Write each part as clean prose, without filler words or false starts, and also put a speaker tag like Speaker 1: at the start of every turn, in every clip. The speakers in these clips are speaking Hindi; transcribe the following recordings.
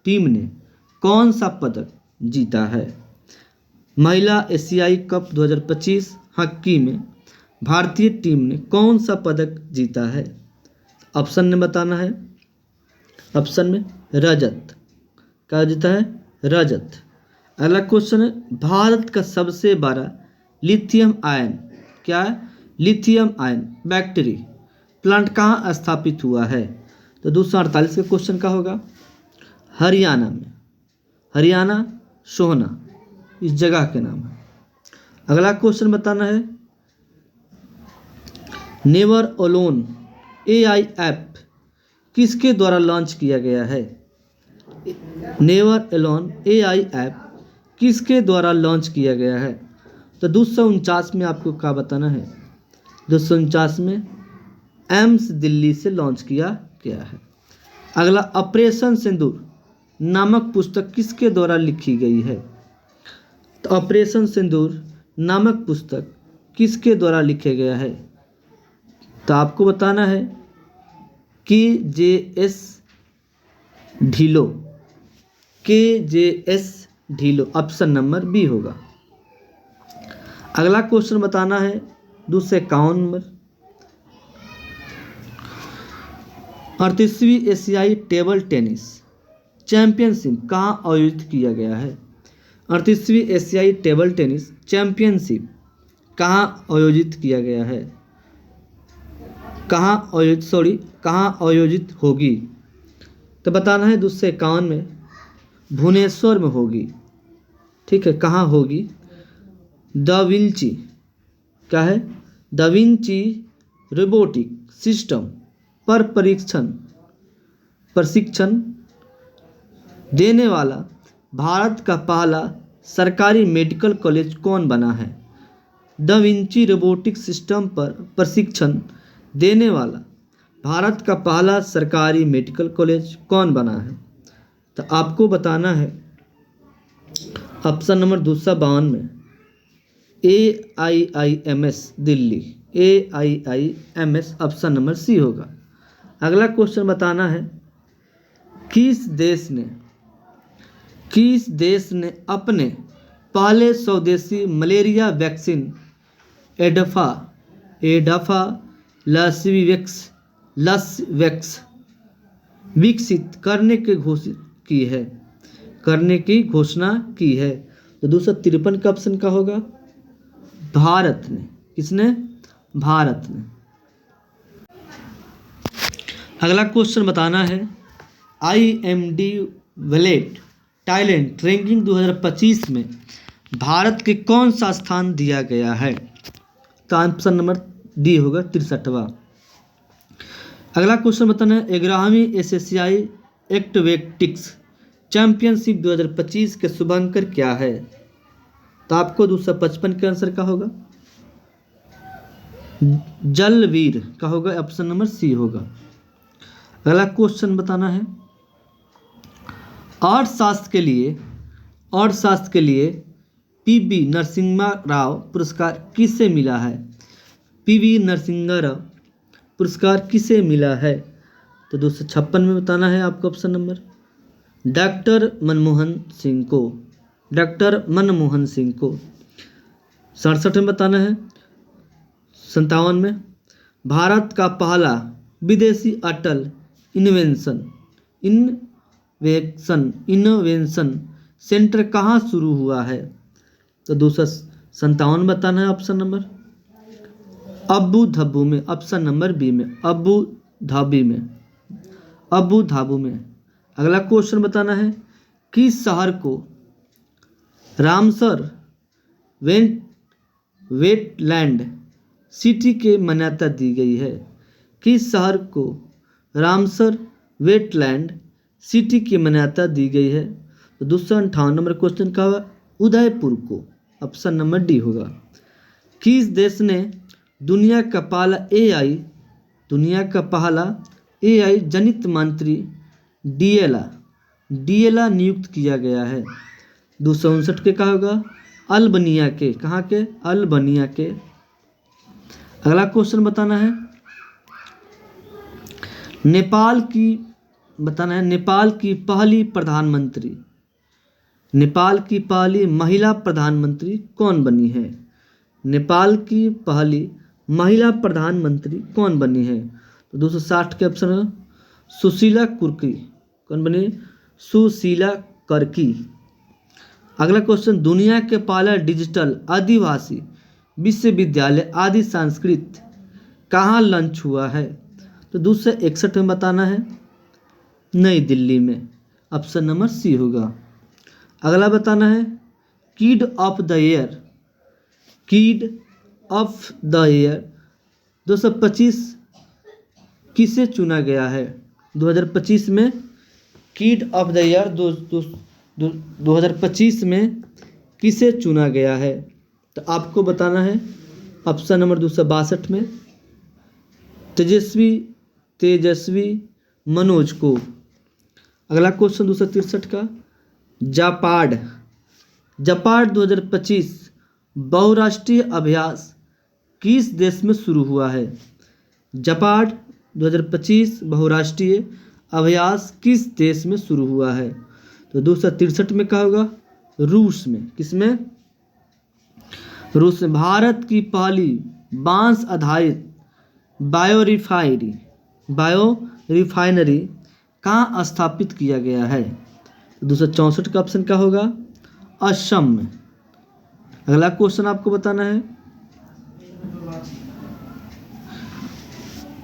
Speaker 1: टीम ने कौन सा पदक जीता है? महिला एशियाई कप 2025 हॉकी में भारतीय टीम ने कौन सा पदक जीता है? ऑप्शन में बताना है। ऑप्शन में रजत। क्या जीता है? रजत। अगला क्वेश्चन है, भारत का सबसे बड़ा लिथियम आयन, क्या है? लिथियम आयन बैटरी प्लांट कहाँ स्थापित हुआ है? तो 248 का क्वेश्चन का होगा हरियाणा में। हरियाणा सोहना इस जगह के नाम है। अगला क्वेश्चन बताना है, नेवर अलोन AI ऐप किसके द्वारा लॉन्च किया गया है? नेवर अलोन AI ऐप किसके द्वारा लॉन्च किया गया है? तो 249 में आपको क्या बताना है? 249 में एम्स दिल्ली से लॉन्च किया गया है। अगला, ऑपरेशन सिंदूर नामक पुस्तक किसके द्वारा लिखी गई है? तो ऑपरेशन सिंदूर नामक पुस्तक किसके द्वारा लिखे गया है? तो आपको बताना है KJS Dhillon. KJS Dhillon, option number B होगा। अगला क्वेश्चन बताना है 251 नंबर, 38वीं एशियाई टेबल टेनिस चैंपियनशिप कहाँ आयोजित किया गया है? 38वीं एशियाई टेबल टेनिस चैंपियनशिप कहाँ आयोजित किया गया है? कहाँ आयोजित होगी? तो बताना है 251 में भुवनेश्वर में होगी। ठीक है, कहाँ होगी? दा विंची, क्या है? दा विंची रोबोटिक सिस्टम पर प्रशिक्षण देने वाला भारत का पहला सरकारी मेडिकल कॉलेज कौन बना है? दा विंची रोबोटिक सिस्टम पर प्रशिक्षण देने वाला भारत का पहला सरकारी मेडिकल कॉलेज कौन बना है? तो आपको बताना है ऑप्शन नंबर 252 में AIIMS Delhi. AIIMS option number C होगा। अगला क्वेश्चन बताना है, किस देश ने अपने पहले स्वदेशी मलेरिया वैक्सीन एडाफा लसवैक्स विकसित करने की घोषणा की है? तो 253 का ऑप्शन का होगा भारत ने। किसने? भारत ने। अगला क्वेश्चन बताना है, IMD वैलेट टैलेंट रैंकिंग 2025 में भारत के कौन सा स्थान दिया गया है? तो ऑप्शन नंबर डी होगा 63वां। अगला क्वेश्चन बताना है, 11वीं एशियाई एक्रोबैटिक्स चैंपियनशिप 2025 के शुभांकर क्या है? तो आपको 255 के आंसर का होगा जलवीर का होगा, ऑप्शन नंबर सी होगा। अगला क्वेश्चन बताना है, अर्थशास्त्र के लिए PV नरसिम्हा राव पुरस्कार किसे मिला है? PV नरसिम्हा राव पुरस्कार किसे मिला है? तो 256 में बताना है आपको option number doctor Manmohan Singh को। डॉक्टर मनमोहन सिंह को। 67 में बताना है, 57 में भारत का पहला विदेशी अटल इनोवेशन सेंटर कहाँ शुरू हुआ है? तो 257 बताना है ऑप्शन नंबर अबू धाबी में, ऑप्शन नंबर बी में, अबू धाबी में। अगला क्वेश्चन बताना है, किस शहर को रामसर वेटलैंड सिटी के मान्यता दी गई है? किस शहर को रामसर वेटलैंड सिटी की मान्यता दी गई है? तो 258 नंबर क्वेश्चन का उदयपुर को, ऑप्शन नंबर डी होगा। किस देश ने दुनिया का पहला AI जनित मंत्री डीएला नियुक्त किया गया है? 259 के कहा होगा अल्बानिया के। कहाँ के? अल्बानिया के। अगला क्वेश्चन बताना है, नेपाल की बताना है नेपाल की पहली प्रधानमंत्री, नेपाल की पहली महिला प्रधानमंत्री कौन बनी है? नेपाल की पहली महिला प्रधानमंत्री कौन बनी है? तो 260 के ऑप्शन है सुशीला कुर्की। कौन बनी? सुशीला कर्की। अगला क्वेश्चन, दुनिया के पहला डिजिटल आदिवासी विश्वविद्यालय आदि संस्कृत कहाँ लॉन्च हुआ है? तो 261 में बताना है नई दिल्ली में। ऑप्शन नंबर सी होगा। अगला बताना है kid of the year, kid of the year 225 किसे चुना गया है? 2025 में किड ऑफ द ईयर 2025 में किसे चुना गया है? तो आपको बताना है ऑप्शन नंबर 262 में तेजस्वी मनोज को। अगला क्वेश्चन 263 का, जापाड 2025 बहुराष्ट्रीय अभ्यास किस देश में शुरू हुआ है? जापाड 2025 बहुराष्ट्रीय अभ्यास किस देश में शुरू हुआ है? तो 263 में क्या होगा? रूस में। किसमें? रूस में। भारत की पहली बांस आधारित बायो रिफाइनरी कहाँ स्थापित किया गया है? 264 का ऑप्शन क्या होगा? असम में। अगला क्वेश्चन आपको बताना है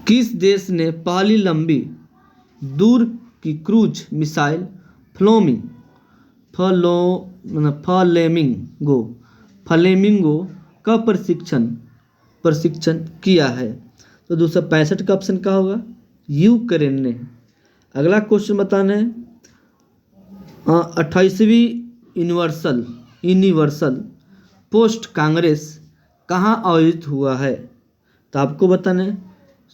Speaker 1: किस देश ने पहली लंबी दूर की क्रूज मिसाइल फ्लेमिंगो का प्रशिक्षण किया है? तो 265 का ऑप्शन क्या होगा? यूक्रेन ने। अगला क्वेश्चन बताना है 28वीं यूनिवर्सल पोस्ट कांग्रेस कहाँ आयोजित हुआ है? तो आपको बताना है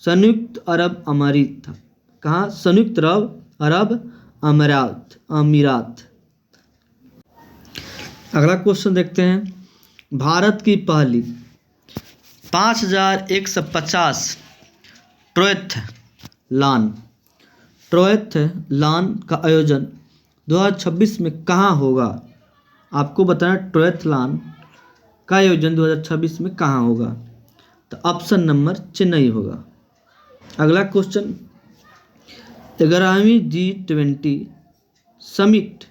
Speaker 1: संयुक्त अरब अमीरात। कहाँ? संयुक्त अरब अमीरात। अगला क्वेश्चन देखते हैं, भारत की पहली 5150 ट्रोएथलॉन का आयोजन 2026 में कहाँ होगा? आपको बताना ट्रोएथलॉन का आयोजन 2026 में कहाँ होगा? तो ऑप्शन नंबर चेन्नई होगा। अगला क्वेश्चन, 11वीं G20 समिट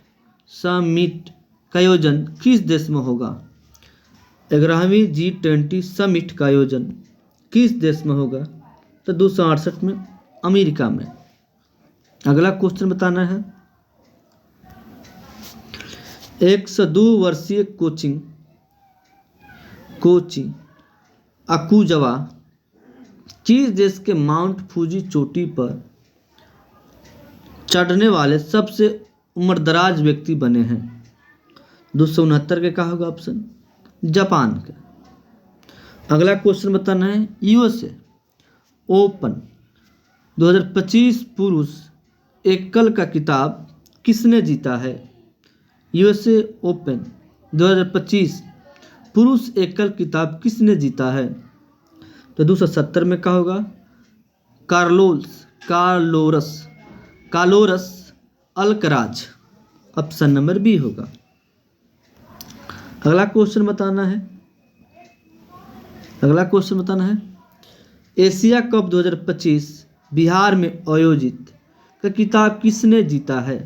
Speaker 1: का आयोजन किस देश में होगा? 11वीं G20 समिट का आयोजन किस देश में होगा? तो 268 में अमेरिका में। अगला क्वेश्चन बताना है 102 वर्षीय कोची अकुजवा किस देश के माउंट फूजी चोटी पर चढ़ने वाले सबसे उम्रदराज व्यक्ति बने हैं? 269 के क्या होगा ऑप्शन? जापान का। अगला क्वेश्चन बताना है यूएसए ओपन 2025 पुरुष एकल का खिताब किसने जीता है? यूएसए ओपन 2025 पुरुष एकल खिताब किसने जीता है? तो 270 में क्या होगा? कार्लोरस अल्कराज। ऑप्शन नंबर बी होगा। अगला क्वेश्चन बताना है एशिया कप 2025 बिहार में आयोजित का खिताब किसने जीता है?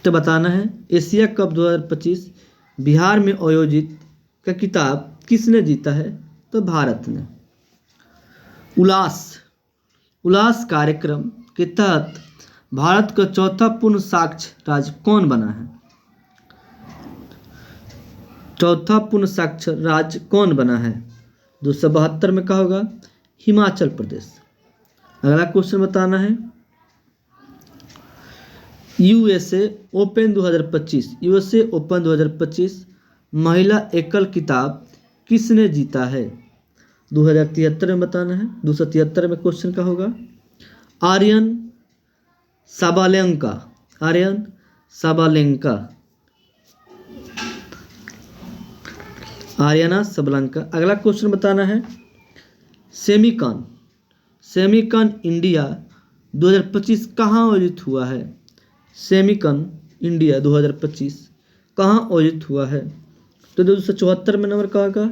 Speaker 1: तो बताना है एशिया कप 2025 बिहार में आयोजित का खिताब किसने जीता है? तो भारत ने। उल्लास कार्यक्रम के तहत भारत का चौथा पूर्ण साक्षर राज्य कौन बना है? चौथा पूर्ण साक्षर राज्य कौन बना है? 272 में क्या होगा? हिमाचल प्रदेश। अगला क्वेश्चन बताना है यूएसए ओपन 2025 महिला एकल खिताब किसने जीता है? 2073 में बताना है। 273 में क्वेश्चन का होगा आर्यन साबालेंका। अगला क्वेश्चन बताना है सेमिकॉन इंडिया 2025 कहाँ आयोजित हुआ है? सेमिकन इंडिया 2025 कहाँ आयोजित हुआ है? तो 274 में नंबर कहाँ होगा?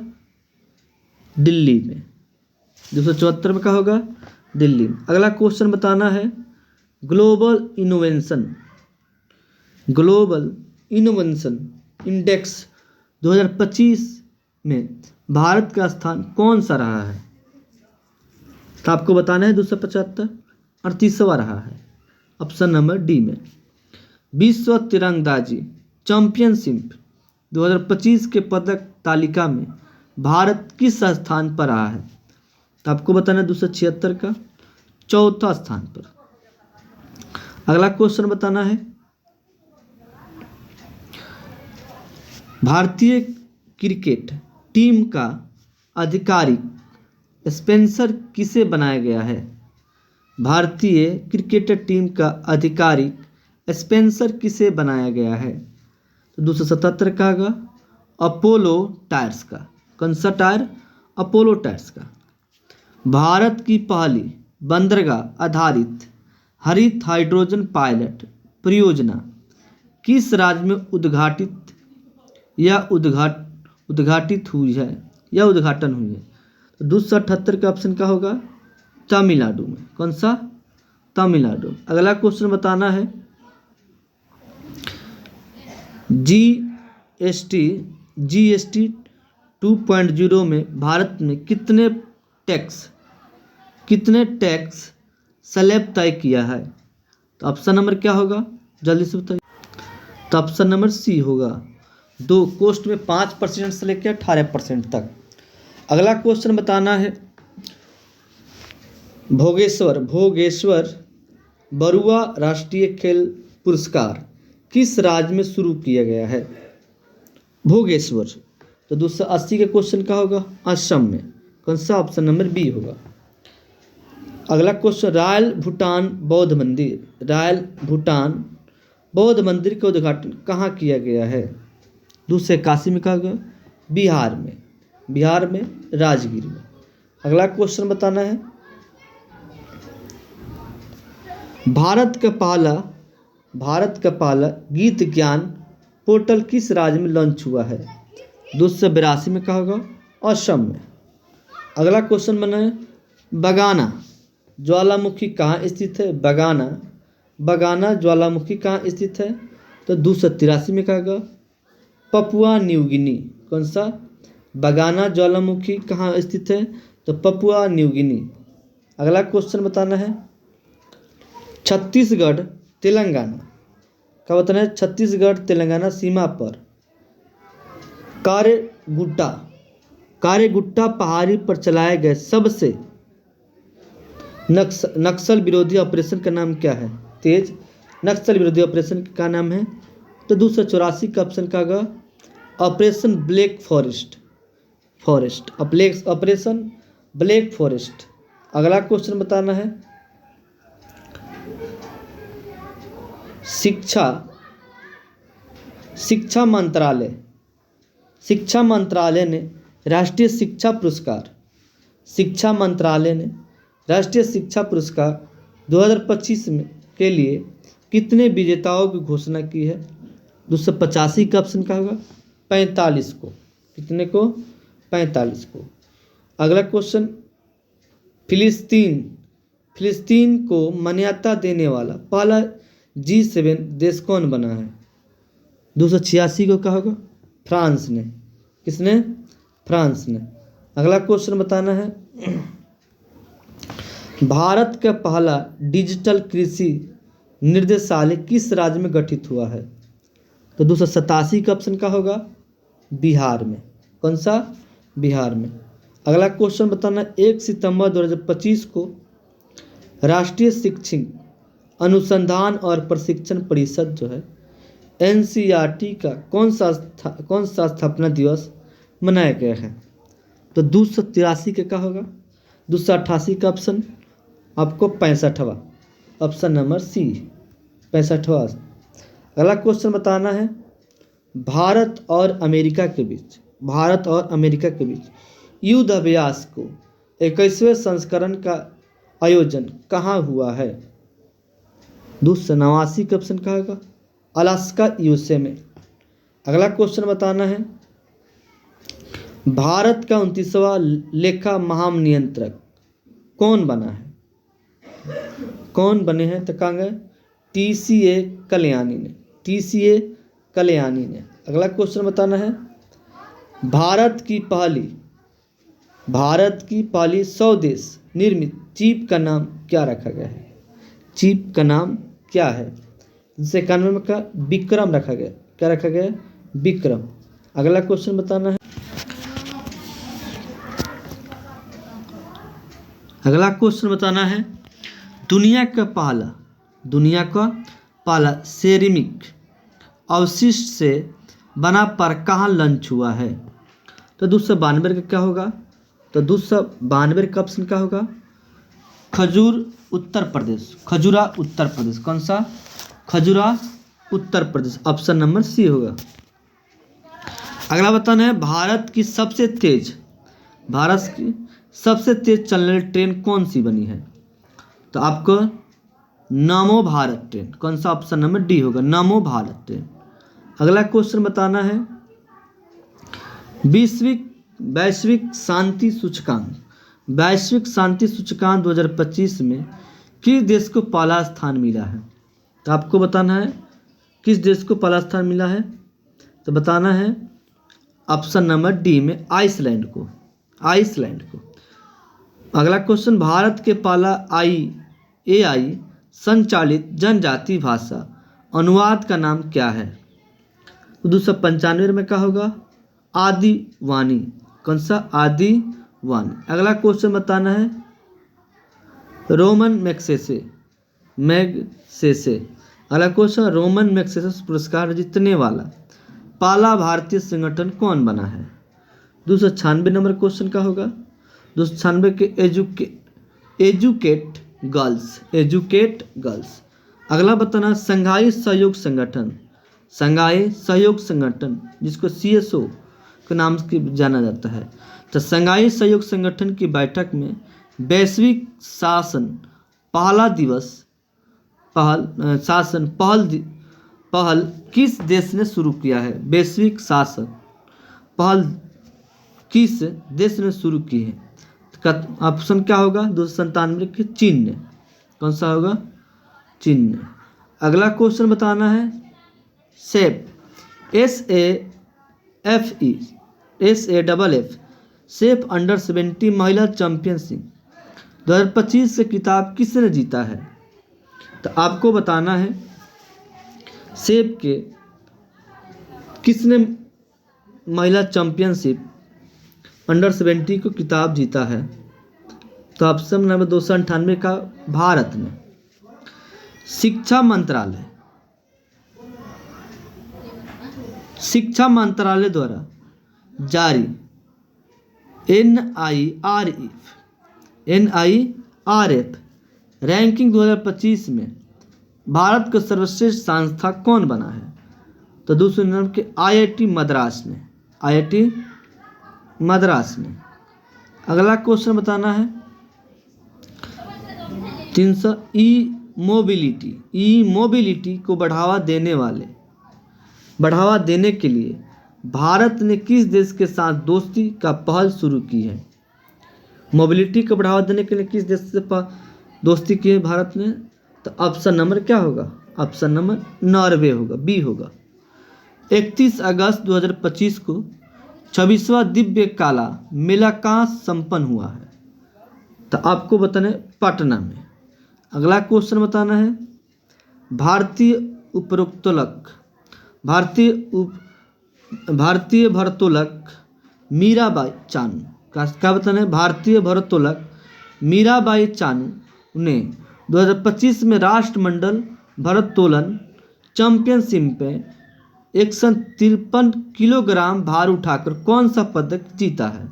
Speaker 1: दिल्ली में। 274 में कहाँ होगा? दिल्ली में। अगला क्वेश्चन बताना है, ग्लोबल इनोवेशन इंडेक्स 2025 में भारत का स्थान कौन सा रहा है? तो आपको बताना है 275 38वां रहा है, ऑप्शन नंबर डी में। विश्व तीरंदाजी चैंपियनशिप 2025 के पदक तालिका में भारत किस स्थान पर रहा है? तो आपको बताना है 276 का चौथा स्थान पर। अगला क्वेश्चन बताना है, भारतीय क्रिकेट टीम का आधिकारिक स्पॉन्सर किसे बनाया गया है? भारतीय क्रिकेट टीम का आधिकारिक स्पॉन्सर किसे बनाया गया है? तो 277 का होगा अपोलो टायर्स का। कौन सा टायर? अपोलो टायर्स का। भारत की पहली बंदरगाह आधारित हरित हाइड्रोजन पायलट परियोजना किस राज्य में उद्घाटित हुई है या उद्घाटन हुई है? तो 278 का ऑप्शन का होगा तमिलनाडु में। कौन सा? तमिलनाडु। अगला क्वेश्चन बताना है, जीएसटी 2.0 में भारत में कितने टैक्स स्लैब तय किया है? तो ऑप्शन नंबर क्या होगा? जल्दी से बताइए। तो ऑप्शन नंबर सी होगा, 2 कोस्ट में 5% से लेकर 18% तक। अगला क्वेश्चन बताना है, भोगेश्वर बरुआ राष्ट्रीय खेल पुरस्कार किस राज्य में शुरू किया गया है? भोगेश्वर। तो 280 के क्वेश्चन का होगा असम में। कौन सा? ऑप्शन नंबर बी होगा। अगला क्वेश्चन, रॉयल भूटान बौद्ध मंदिर का उद्घाटन कहाँ किया गया है? 281 में कहा गया? बिहार में राजगीर में। अगला क्वेश्चन बताना है, भारत का पहला गीत ज्ञान पोर्टल किस राज्य में लॉन्च हुआ है? 282 में कहा होगा? असम में। अगला क्वेश्चन बना है, बगाना ज्वालामुखी कहाँ स्थित है? बगाना ज्वालामुखी कहाँ स्थित है? तो 283 में कहा गया? Papua New Guinea. कौन सा? बगाना ज्वालामुखी कहाँ स्थित है? तो पपुआ न्यू गिनी। अगला क्वेश्चन बताना है, छत्तीसगढ़ तेलंगाना का बताना है, छत्तीसगढ़ तेलंगाना सीमा पर कारेगुट्टा पहाड़ी पर चलाए गए सबसे नक्सल विरोधी ऑपरेशन का नाम क्या है? तेज नक्सल विरोधी ऑपरेशन का नाम है? तो 284 का ऑप्शन का होगा ऑपरेशन ब्लैक फॉरेस्ट। अगला क्वेश्चन बताना है, शिक्षा मंत्रालय ने राष्ट्रीय शिक्षा पुरस्कार 2025 में के लिए कितने विजेताओं की घोषणा की है? 285 का ऑप्शन का होगा 45 को। कितने को? 45 को। अगला क्वेश्चन, फिलिस्तीन को मान्यता देने वाला पहला G7 देश कौन बना है? 286 को कहा होगा फ्रांस ने। किसने? फ्रांस ने। अगला क्वेश्चन बताना है, भारत का पहला डिजिटल कृषि निर्देशालय किस राज्य में गठित हुआ है? तो 287 का ऑप्शन का होगा बिहार में। कौन सा? बिहार में। अगला क्वेश्चन बताना, 1 सितंबर 2025 को राष्ट्रीय शिक्षक अनुसंधान और प्रशिक्षण परिषद जो है NCERT का कौन सा स्थापना दिवस मनाया गया है? तो 283 के का होगा? 288 का ऑप्शन आपको 65वां, ऑप्शन नंबर सी 65वां। अगला क्वेश्चन बताना है, भारत और अमेरिका के बीच युद्ध अभ्यास को 21वें संस्करण का आयोजन कहाँ हुआ है? 289 का ऑप्शन क्या होगा? अलास्का यूएसए में। अगला क्वेश्चन बताना है, भारत का 29वां लेखा महानियंत्रक कौन बना है? कौन बने हैं? तो कहेंगे TCA कल्याणी ने। TCA कल्याणी ने। अगला क्वेश्चन बताना है, भारत की पहली स्वदेश निर्मित चिप का नाम क्या रखा गया है? चिप का नाम क्या है? 1991 में का विक्रम रखा गया। क्या रखा गया? विक्रम। अगला क्वेश्चन बताना है, अगला क्वेश्चन बताना है, दुनिया का पहला सेरेमिक अवशिष्ट से बना पर कहाँ लॉन्च हुआ है? तो 292 का क्या होगा? तो 292 का ऑप्शन क्या होगा? खजूरा उत्तर प्रदेश। कौन सा? खजूरा Uttar Pradesh. Option number C होगा। अगला बताना है, भारत की सबसे तेज चलने वाली ट्रेन कौन सी बनी है? तो आपको नमो भारत ट्रेन। कौन सा? ऑप्शन नंबर डी होगा, नमो भारत ट्रेन। अगला क्वेश्चन बताना है, वैश्विक शांति सूचकांक 2025 में किस देश को पहला स्थान मिला है? तो आपको बताना है किस देश को पहला स्थान मिला है? तो बताना है ऑप्शन नंबर डी में आइसलैंड को। अगला क्वेश्चन, भारत के पहला AI संचालित जनजाति भाषा अनुवाद का नाम क्या है? 295 में क्या होगा? आदिवानी। कौन सा? आदिवानी। अगला क्वेश्चन बताना है, रोमन मैग्सेसे। अगला क्वेश्चन, रोमन मैग्सेसे पुरस्कार जीतने वाला पहला भारतीय संगठन कौन बना है? 296 नंबर क्वेश्चन का होगा? 296 के एजुकेट गर्ल्स। अगला बताना, शंघाई सहयोग संगठन जिसको CSO के नाम से जाना जाता है। तो शंघाई सहयोग संगठन की बैठक में वैश्विक पहल किस देश ने शुरू किया है? वैश्विक शासन पहल किस देश ने शुरू की है? ऑप्शन क्या होगा? 297 के चीन ने। कौन सा होगा? चीन ने। अगला क्वेश्चन बताना है, सेफ अंडर 17 महिला चैंपियनशिप 2025 से खिताब किसने जीता है? तो आपको बताना है सेफ के किसने महिला चैंपियनशिप अंडर 17 को खिताब जीता है? तो ऑप्शन नंबर 298 का भारत ने। शिक्षा मंत्रालय द्वारा जारी NIRF रैंकिंग 2025 में भारत का सर्वश्रेष्ठ संस्था कौन बना है? तो 299 के IIT मद्रास ने। अगला क्वेश्चन बताना है, 300 ई मोबिलिटी को बढ़ावा देने के लिए भारत ने किस देश के साथ दोस्ती का पहल शुरू की है? मोबिलिटी को बढ़ावा देने के लिए किस देश से दोस्ती की है भारत ने? तो ऑप्शन नंबर क्या होगा? ऑप्शन नंबर नॉर्वे होगा, बी होगा। 31 अगस्त 2025 को 26वां दिव्य काला मेला कहाँ संपन्न हुआ है? तो आपको बताना है पटना में। अगला क्वेश्चन बताना है, भारतीय भरतोलक मीराबाई चानू क्या बताना है? भारतीय भरतोलक मीराबाई चानू ने 2025 में राष्ट्रमंडल भरोत्तोलन चैंपियनशिप में 153 किलोग्राम भार उठाकर कौन सा पदक जीता है?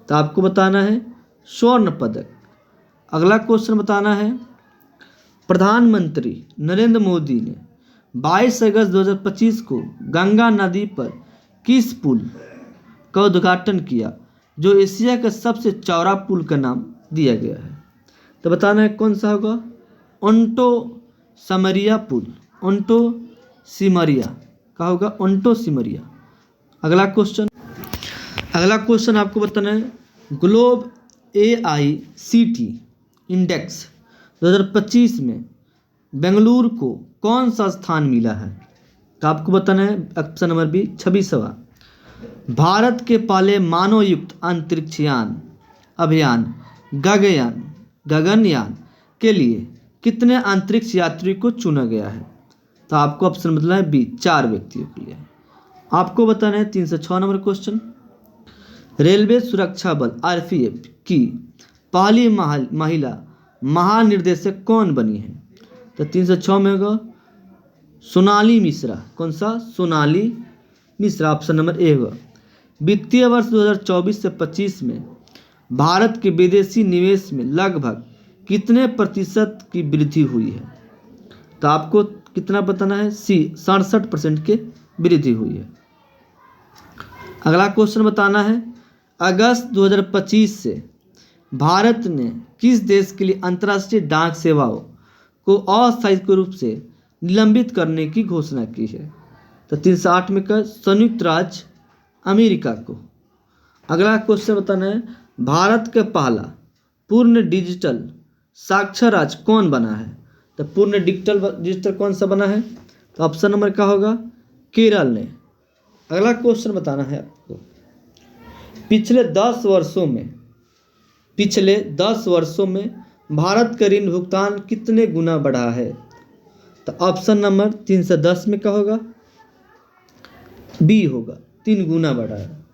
Speaker 1: तो आपको बताना है स्वर्ण पदक। अगला क्वेश्चन बताना है, प्रधानमंत्री नरेंद्र मोदी ने 22 अगस्त 2025 को गंगा नदी पर किस पुल का उद्घाटन किया जो एशिया का सबसे चौड़ा पुल का नाम दिया गया है? तो बताना है कौन सा होगा? ओंटो समरिया पुल, ओंटो सिमरिया, क्या होगा? ओंटो सिमरिया। अगला क्वेश्चन आपको बताना है, ग्लोब AICT इंडेक्स 2025 में बेंगलुरु को कौन सा स्थान मिला है? तो आपको बताना है ऑप्शन नंबर बी 26वां। भारत के पहले मानवयुक्त अंतरिक्ष यान अभियान गगनयान के लिए कितने अंतरिक्ष यात्री को चुना गया है? तो आपको ऑप्शन बताना है बी 4 व्यक्तियों के लिए। आपको बताना है 306 नंबर क्वेश्चन, रेलवे सुरक्षा बल RPF की पहली महिला महानिर्देशक कौन बनी है? तो 306 में होगा सोनाली मिश्रा। कौन सा? Sonali Mishra, option number A होगा। वित्तीय वर्ष 2024 से 25 में भारत के विदेशी निवेश में लगभग कितने प्रतिशत की वृद्धि हुई है? तो आपको कितना बताना है? सी 67% की वृद्धि हुई है। अगला क्वेश्चन बताना है, अगस्त 2025 से भारत ने किस देश के लिए अंतर्राष्ट्रीय डाक सेवाओं को अस्थायी रूप से निलंबित करने की घोषणा की है? तो 308 में का संयुक्त राज्य अमेरिका को। अगला क्वेश्चन बताना है, भारत का पहला पूर्ण डिजिटल साक्षर राज्य कौन बना है? तो पूर्ण डिजिटल कौन सा बना है? तो ऑप्शन नंबर क्या होगा? केरल ने। अगला क्वेश्चन बताना है आपको, पिछले 10 वर्षों में भारत का ऋण भुगतान कितने गुना बढ़ा है? तो ऑप्शन नंबर 310 में क्या होगा? बी होगा, 3 गुना बढ़ा है।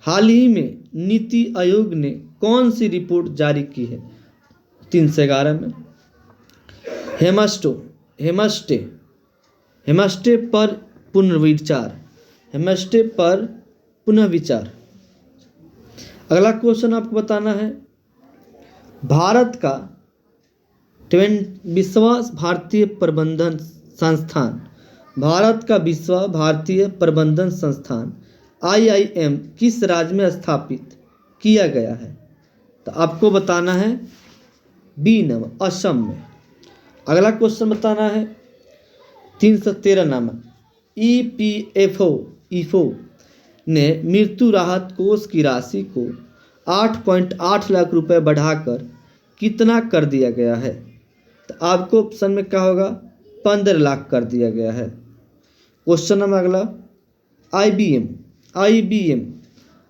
Speaker 1: हाल ही में नीति आयोग ने कौन सी रिपोर्ट जारी की है? 311 में हेमस्टे पर पुनर्विचार। अगला क्वेश्चन आपको बताना है, भारत का 20वां भारतीय प्रबंधन संस्थान IIM किस राज्य में स्थापित किया गया है? तो आपको बताना है बी नंबर, असम में। अगला क्वेश्चन बताना है 313 नामक EPFO ने मृत्यु राहत कोष की राशि को 8.8 लाख रुपए बढ़ाकर कितना कर दिया गया है? तो आपको ऑप्शन में क्या होगा? 15 लाख कर दिया गया है। क्वेश्चन नंबर अगला,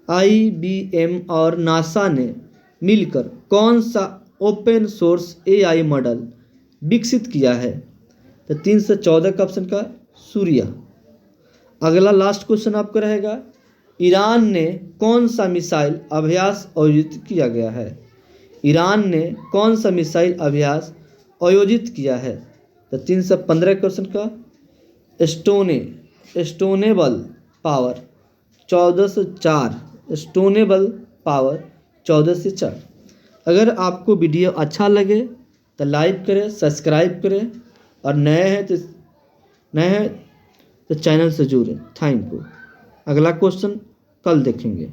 Speaker 1: IBM और नासा ने मिलकर कौन सा ओपन सोर्स AI मॉडल विकसित किया है? तो 314 का ऑप्शन का सूर्या। अगला लास्ट क्वेश्चन आपका रहेगा, ईरान ने कौन सा मिसाइल अभ्यास आयोजित किया गया है? ईरान ने कौन सा मिसाइल अभ्यास आयोजित किया है? तो 315 क्वेश्चन का स्टोनेबल पावर 14 से 4। अगर आपको वीडियो अच्छा लगे तो लाइक करें, सब्सक्राइब करें और नए हैं तो चैनल से जुड़ें। Thank you. अगला क्वेश्चन कल देखेंगे।